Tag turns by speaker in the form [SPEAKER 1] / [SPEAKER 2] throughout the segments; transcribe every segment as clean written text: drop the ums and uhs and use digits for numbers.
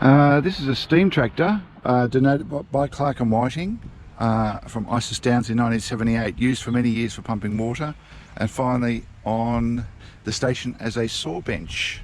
[SPEAKER 1] This is a steam tractor donated by Clark and Whiting from Isis Downs in 1978, used for many years for pumping water, and finally on the station as a saw bench.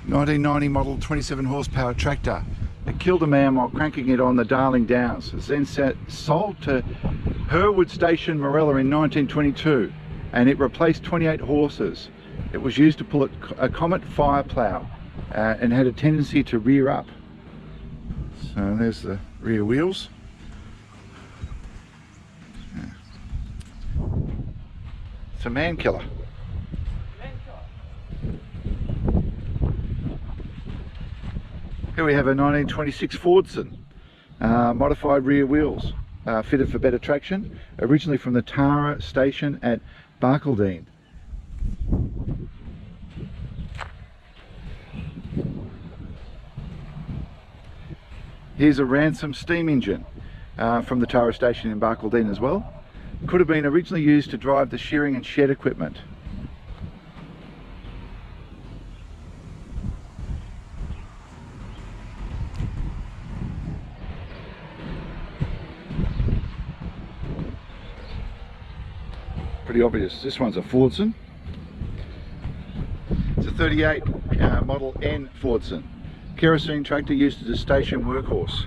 [SPEAKER 1] (1990) model 27 horsepower tractor. It killed a man while cranking it on the Darling Downs. It was then sold to Herwood Station, Morella in 1922, and it replaced 28 horses. It was used to pull a Comet fire plough and had a tendency to rear up. So there's the rear wheels. It's a man killer. Here we have a 1926 Fordson, modified rear wheels, fitted for better traction, originally from the Tara station at Barcaldine. Here's a Ransom steam engine from the Tara station in Barcaldine as well. Could have been originally used to drive the shearing and shed equipment. Pretty obvious. This one's a Fordson. It's a 38 Model N Fordson. Kerosene tractor used as a station workhorse.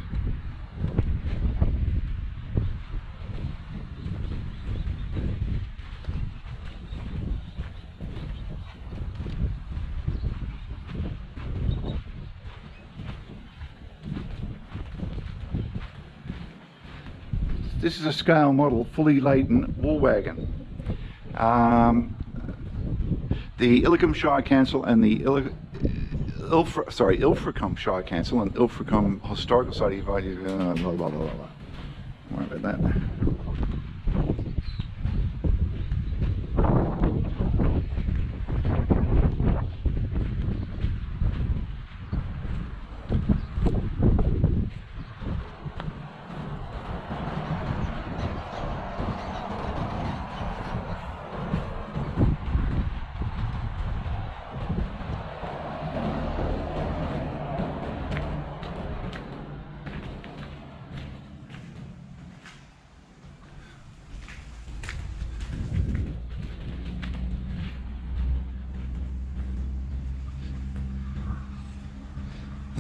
[SPEAKER 1] This is a scale model, fully laden wool wagon. The Ilfracombe Shire Council and the Ilfracombe Shire Council and Ilfracombe Historical Society invited. Blah, blah, blah, blah. Don't worry about that.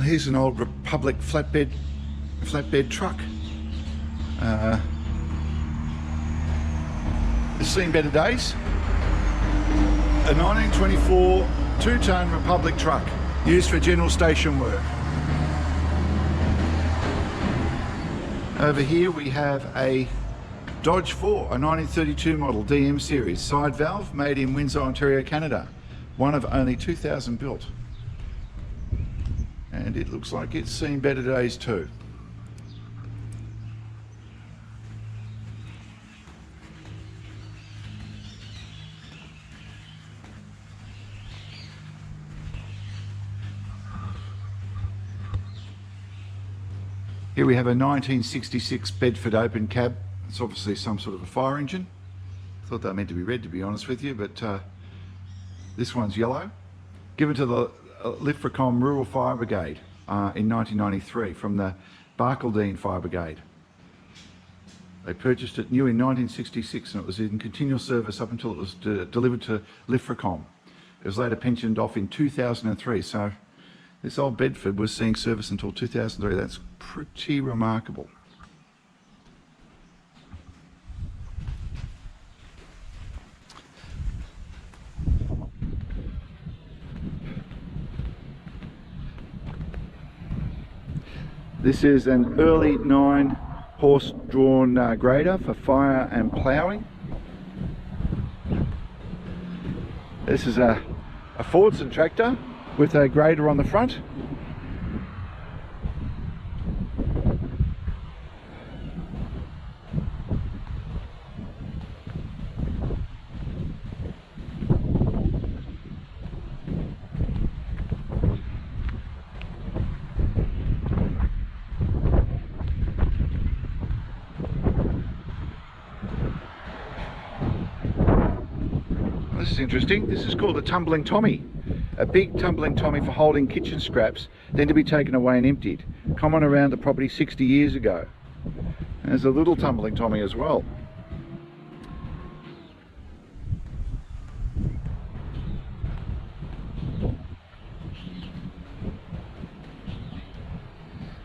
[SPEAKER 1] Here's an old Republic flatbed truck. It's seen better days. A 1924 two-ton Republic truck used for general station work. Over here we have a Dodge 4, a 1932 model DM series, side valve, made in Windsor, Ontario, Canada. One of only 2,000 built. And it looks like it's seen better days too. Here we have a 1966 Bedford Open Cab. It's obviously some sort of a fire engine. I thought they were meant to be red, to be honest with you, but this one's yellow. Given to the Ilfracombe Rural Fire Brigade in 1993 from the Barcaldine Fire Brigade. They purchased it new in 1966 and it was in continual service up until it was delivered to Ilfracome. It was later pensioned off in 2003, so this old Bedford was seeing service until 2003. That's pretty remarkable. This is an early 9-horse drawn grader for fire and ploughing. This is a Fordson tractor with a grader on the front. is interesting. This is called a Tumbling Tommy. A big Tumbling Tommy for holding kitchen scraps, then to be taken away and emptied. Common around the property 60 years ago. And there's a little Tumbling Tommy as well.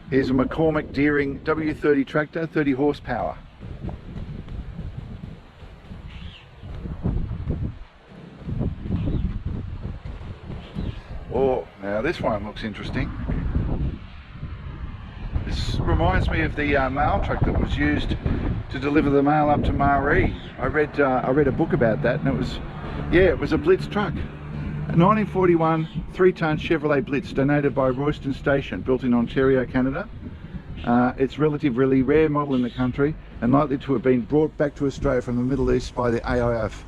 [SPEAKER 1] Here's a McCormick Deering W30 tractor, 30 horsepower. Oh, now this one looks interesting. This reminds me of the mail truck that was used to deliver the mail up to Maree. I read a book about that, and it was a Blitz truck. A 1941 3-ton Chevrolet Blitz donated by Royston Station, built in Ontario, Canada. It's relatively rare model in the country and likely to have been brought back to Australia from the Middle East by the AIF.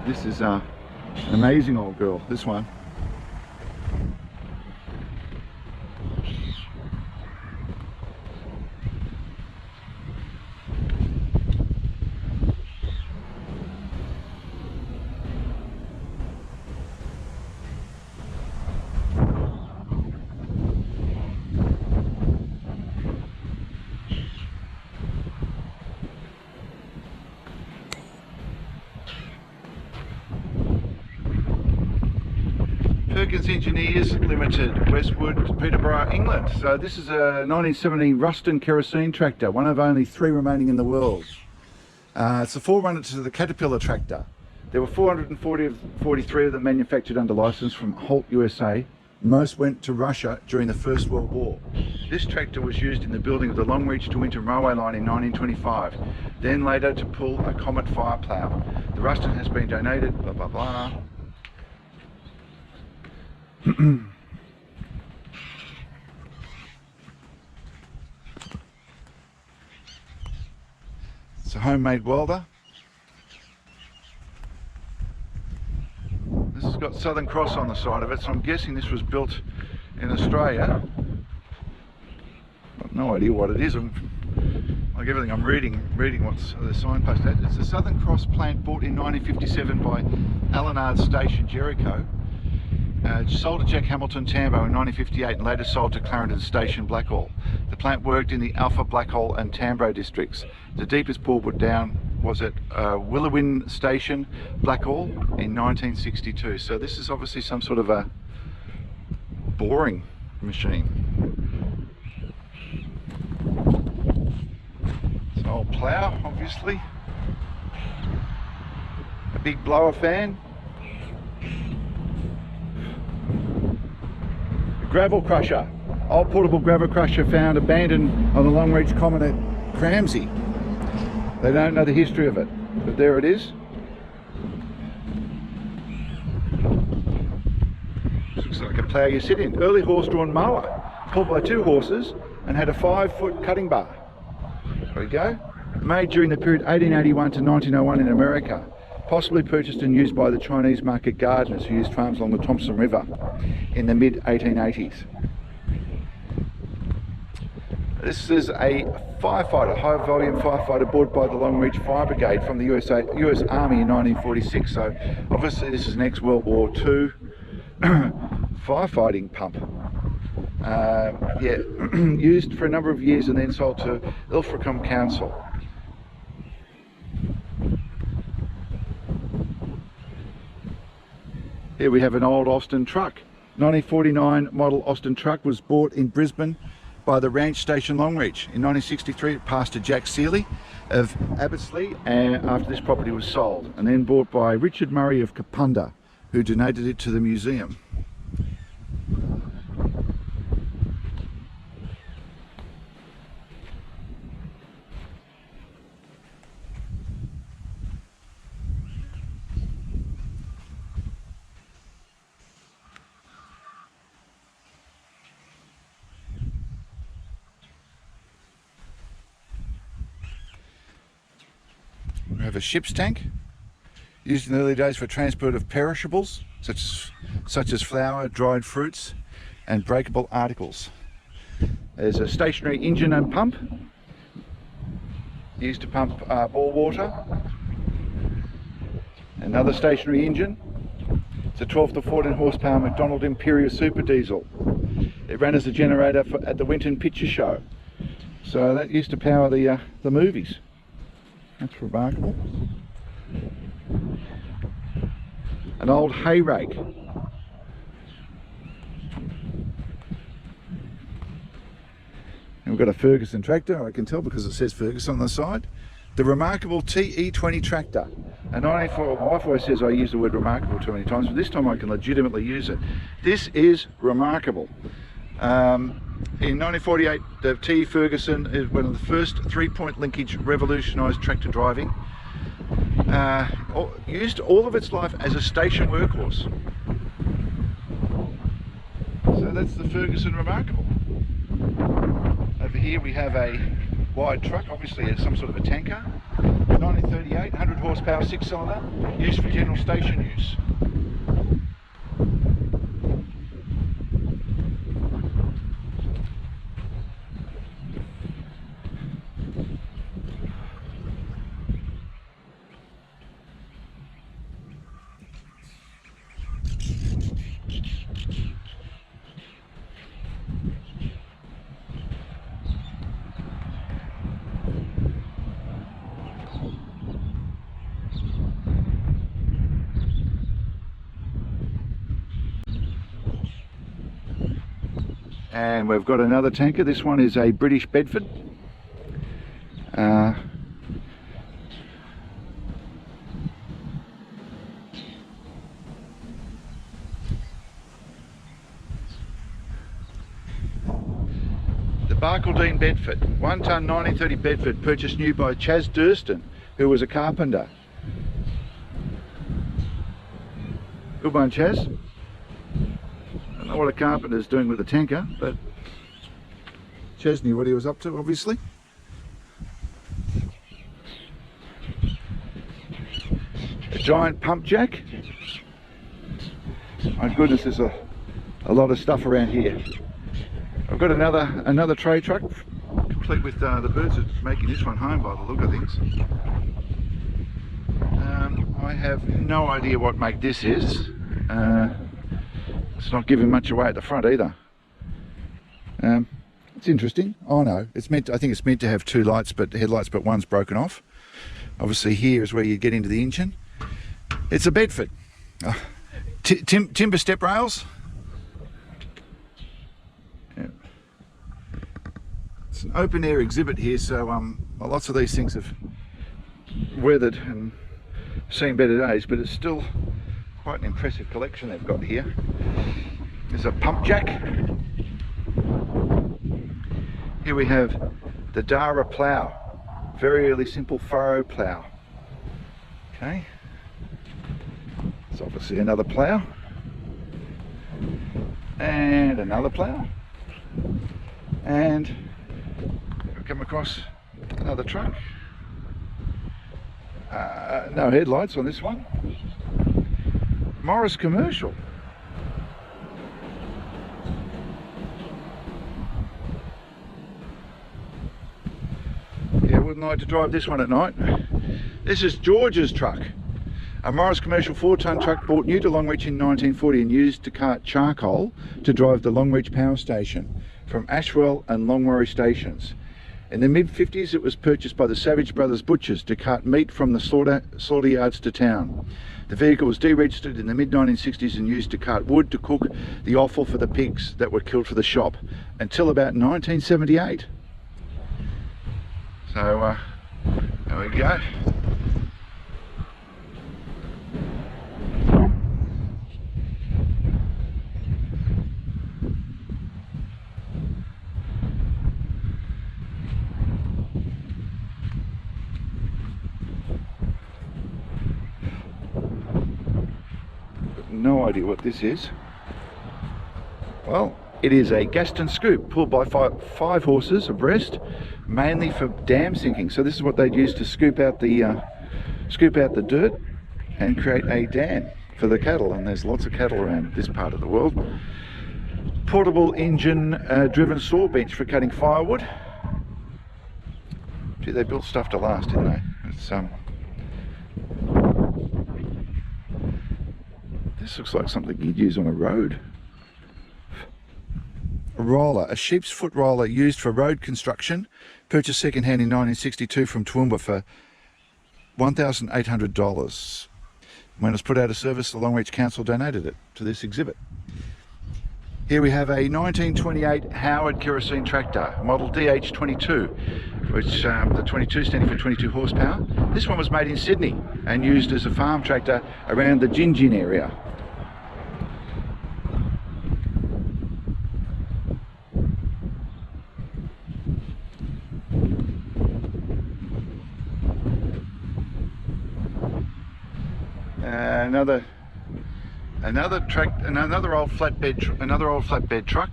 [SPEAKER 1] This is an amazing old girl, this one. Perkins Engineers Limited, Westwood, Peterborough, England. So this is a 1970 Ruston Kerosene tractor, one of only 3 remaining in the world. It's a forerunner to the Caterpillar tractor. There were 443 of them manufactured under license from Holt, USA. Most went to Russia during the First World War. This tractor was used in the building of the Longreach to Winton Railway Line in 1925, then later to pull a Comet fire plough. The Ruston has been donated, blah blah blah. It's a homemade welder. This has got Southern Cross on the side of it, so I'm guessing this was built in Australia. I've no idea what it is. Like everything I'm reading what's the signpost at. It's the Southern Cross plant bought in 1957 by Allenard Station, Jericho. Sold to Jack Hamilton Tambo in 1958 and later sold to Clarendon Station, Blackhall. The plant worked in the Alpha, Blackhall and Tambro districts. The deepest bore put down was at Willowin Station, Blackhall in 1962. So this is obviously some sort of a boring machine. It's an old plough, obviously. A big blower fan. Gravel crusher, old portable gravel crusher found abandoned on the Longreach Common at Cramsey. They don't know the history of it, but there it is. Looks like a plough you sit in. Early horse-drawn mower, pulled by 2 horses and had a 5-foot cutting bar. There we go. Made during the period 1881 to 1901 in America. Possibly purchased and used by the Chinese market gardeners who used farms along the Thompson River in the mid-1880s. This is a firefighter, high volume firefighter bought by the Longreach Fire Brigade from the US Army in 1946. So obviously this is an ex-World War II firefighting pump. Used for a number of years and then sold to Ilfracombe Council. Here we have an old Austin truck. 1949 model Austin truck was bought in Brisbane by the Ranch Station Longreach. In 1963 it passed to Jack Seeley of Abbotsleigh after this property was sold, and then bought by Richard Murray of Kapunda, who donated it to the museum. We have a ship's tank, used in the early days for transport of perishables, such as flour, dried fruits, and breakable articles. There's a stationary engine and pump, used to pump bore water. Another stationary engine. It's a 12 to 14 horsepower McDonald Imperial Super Diesel. It ran as a generator at the Winton Picture Show. So that used to power the movies. That's remarkable. An old hay rake. And we've got a Ferguson tractor, I can tell because it says Ferguson on the side. The remarkable TE20 tractor. And my wife always says I use the word remarkable too many times, but this time I can legitimately use it. This is remarkable. In 1948, the TE Ferguson is one of the first 3-point linkage revolutionised tractor driving. Used all of its life as a station workhorse. So that's the Ferguson Remarkable. Over here we have a wide truck, obviously it's some sort of a tanker. 1938, 100 horsepower, 6-cylinder, used for general station use. And we've got another tanker. This one is a British Bedford. The Barcaldine Bedford, 1 tonne 1930 Bedford, purchased new by Chas Durston, who was a carpenter. Good one, Chas. I don't know what a carpenter's doing with a tanker, but Chas knew what he was up to, obviously. A giant pump jack. My goodness, there's a lot of stuff around here. I've got another tray truck, complete with the birds are making this one home by the look of things. I have no idea what make this is. It's not giving much away at the front either. It's interesting. Oh no, I think it's meant to have 2 lights, but headlights, but one's broken off. Obviously here is where you get into the engine. It's a Bedford. Timber step rails. Yeah. It's an open air exhibit here, so lots of these things have weathered and seen better days, but it's still quite an impressive collection they've got here. There's a pump jack. Here we have the Dara plough, very early simple furrow plough. Okay, it's obviously another plough, and another plough, and we come across another truck. No headlights on this one. Morris Commercial. Yeah, wouldn't like to drive this one at night. This is George's truck. A Morris Commercial 4-tonne truck bought new to Longreach in 1940 and used to cart charcoal to drive the Longreach power station from Ashwell and Longwarry stations. In the mid-50s, it was purchased by the Savage Brothers butchers to cart meat from the slaughter yards to town. The vehicle was deregistered in the mid-1960s and used to cart wood to cook the offal for the pigs that were killed for the shop until about 1978. So, there we go. No idea what this is. Well, it is a Gaston scoop pulled by five horses abreast, mainly for dam sinking. So this is what they'd use to scoop out the dirt and create a dam for the cattle. And there's lots of cattle around this part of the world. Portable engine driven saw bench for cutting firewood. Gee, they built stuff to last, didn't they? It's This looks like something you'd use on a road. A roller, a sheep's foot roller used for road construction, purchased second-hand in 1962 from Toowoomba for $1,800. When it was put out of service, the Longreach Council donated it to this exhibit. Here we have a 1928 Howard Kerosene tractor, model DH22, which the 22 standing for 22 horsepower. This one was made in Sydney and used as a farm tractor around the Gingin area. Another old flatbed truck,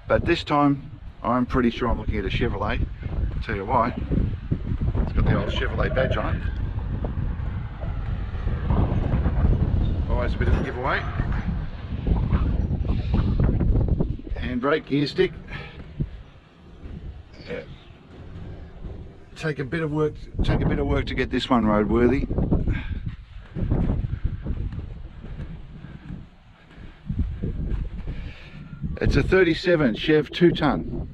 [SPEAKER 1] but this time I'm pretty sure I'm looking at a Chevrolet. I'll tell you why. It's got the old Chevrolet badge on it. Always a bit of a giveaway. Handbrake, gear stick. Yeah. Take a bit of work to get this one roadworthy. It's a 37 Chev 2-ton.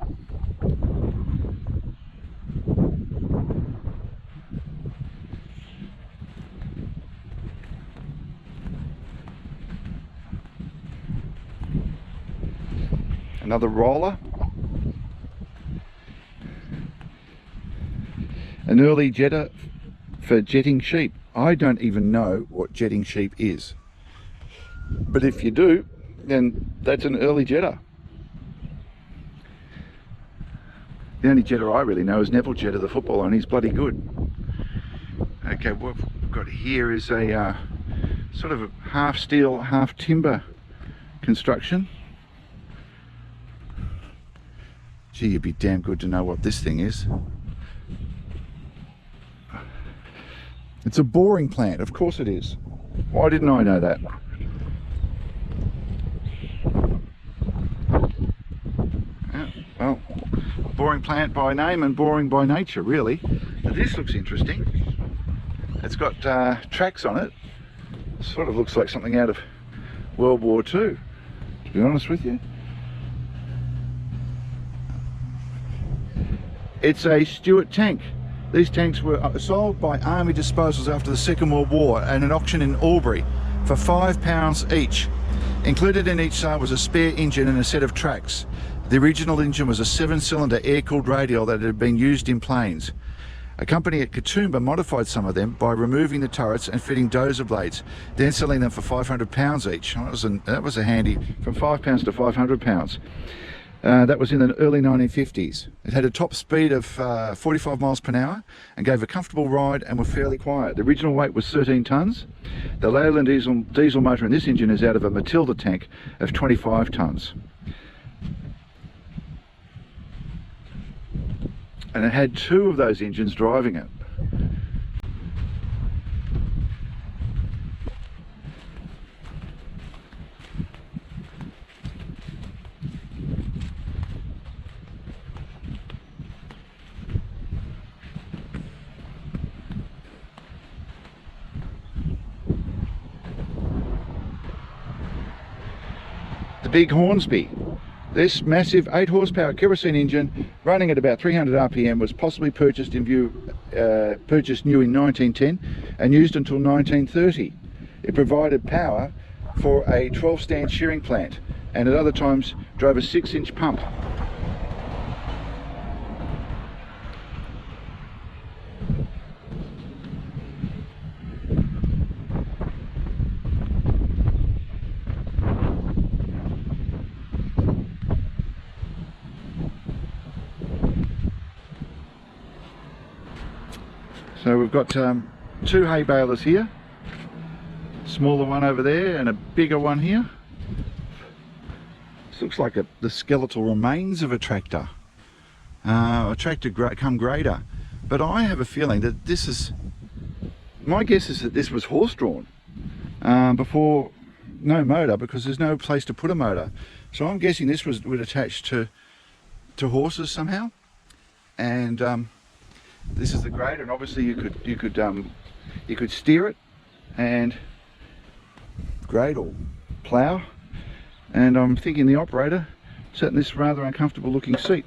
[SPEAKER 1] Another roller. An early jetter for jetting sheep. I don't even know what jetting sheep is, but if you do, then that's an early jetter. The only jetter I really know is Neville Jetter, the footballer, and he's bloody good. Okay, what we've got here is a sort of a half steel, half timber construction. Gee, you'd be damn good to know what this thing is. It's a boring plant, of course it is. Why didn't I know that? Well, boring plant by name and boring by nature, really. But this looks interesting. It's got tracks on it. Sort of looks like something out of World War II, to be honest with you. It's a Stewart Tank. These tanks were sold by Army Disposals after the Second World War at an auction in Albury for £5 each. Included in each sale was a spare engine and a set of tracks. The original engine was a 7-cylinder air-cooled radial that had been used in planes. A company at Katoomba modified some of them by removing the turrets and fitting dozer blades, then selling them for £500 each. That was a handy, from £5 to £500. That was in the early 1950s. It had a top speed of 45 miles per hour and gave a comfortable ride and were fairly quiet. The original weight was 13 tonnes. The Leyland diesel motor in this engine is out of a Matilda tank of 25 tonnes. And it had two of those engines driving it. The big Hornsby. This massive 8 horsepower kerosene engine running at about 300 RPM was possibly purchased new in 1910 and used until 1930. It provided power for a 12-stand shearing plant and at other times drove a 6-inch pump. So we've got 2 hay balers here, smaller one over there and a bigger one here. This looks like the skeletal remains of a tractor come grader, but I have a feeling that this is, my guess is that this was horse drawn before, no motor, because there's no place to put a motor. So I'm guessing this would attach to horses somehow, and this is the grader, and obviously you could steer it, and grade or plough, and I'm thinking the operator sat in this rather uncomfortable looking seat.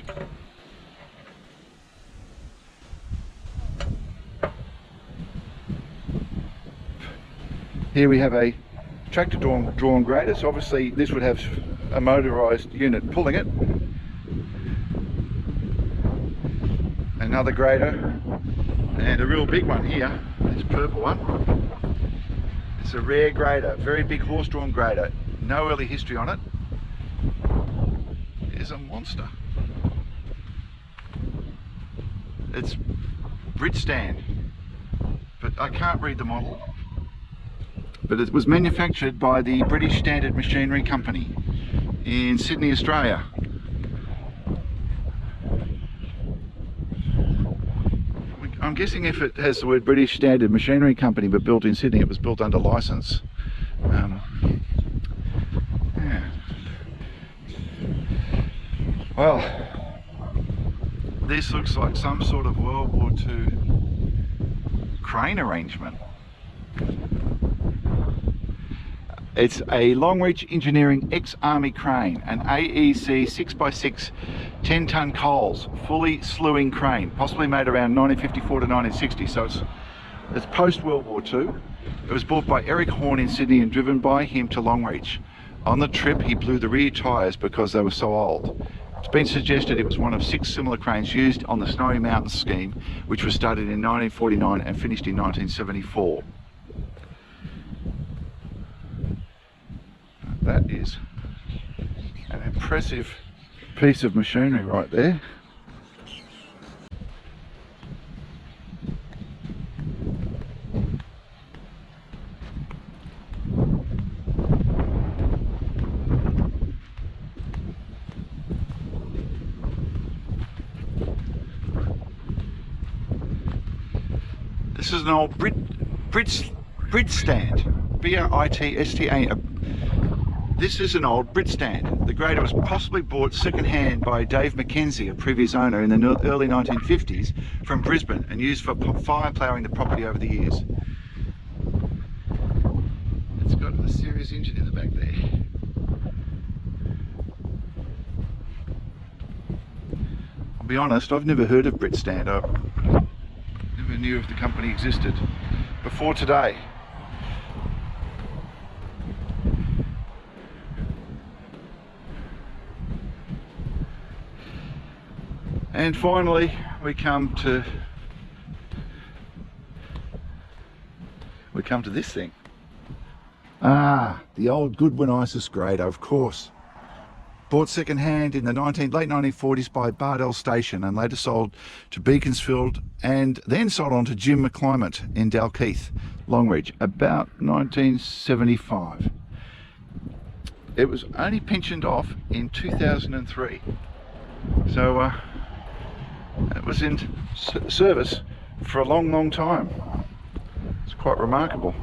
[SPEAKER 1] Here we have a tractor drawn grader, so obviously this would have a motorised unit pulling it. Another grader, and a real big one here, this purple one. It's a rare grader, very big horse-drawn grader, no early history on it. It's a monster. It's Bridgestone, but I can't read the model. But it was manufactured by the British Standard Machinery Company in Sydney, Australia. I'm guessing if it has the word British Standard Machinery Company but built in Sydney, it was built under licence. Yeah. Well, this looks like some sort of World War II crane arrangement. It's a Longreach Engineering ex-Army crane, an AEC 6x6 10-ton Coles, fully slewing crane, possibly made around 1954 to 1960, so it's post-World War II. It was bought by Eric Horn in Sydney and driven by him to Longreach. On the trip he blew the rear tyres because they were so old. It's been suggested it was one of 6 similar cranes used on the Snowy Mountains scheme, which was started in 1949 and finished in 1974. That is an impressive piece of machinery right there. This is an old Bridgestone, B-R-I-T-S-T-A. This is an old Bridgestone. The grader was possibly bought second-hand by Dave Mackenzie, a previous owner, in the early 1950s from Brisbane and used for fire ploughing the property over the years. It's got a serious engine in the back there. I'll be honest, I've never heard of Bridgestone. I never knew if the company existed before today. And finally, we come to this thing. Ah, the old Goodwin Isis grader, of course. Bought second hand in the late 1940s by Bardell Station and later sold to Beaconsfield and then sold on to Jim McClymont in Dalkeith, Longreach, about 1975. It was only pensioned off in 2003. So it was in service for a long time. It's quite remarkable.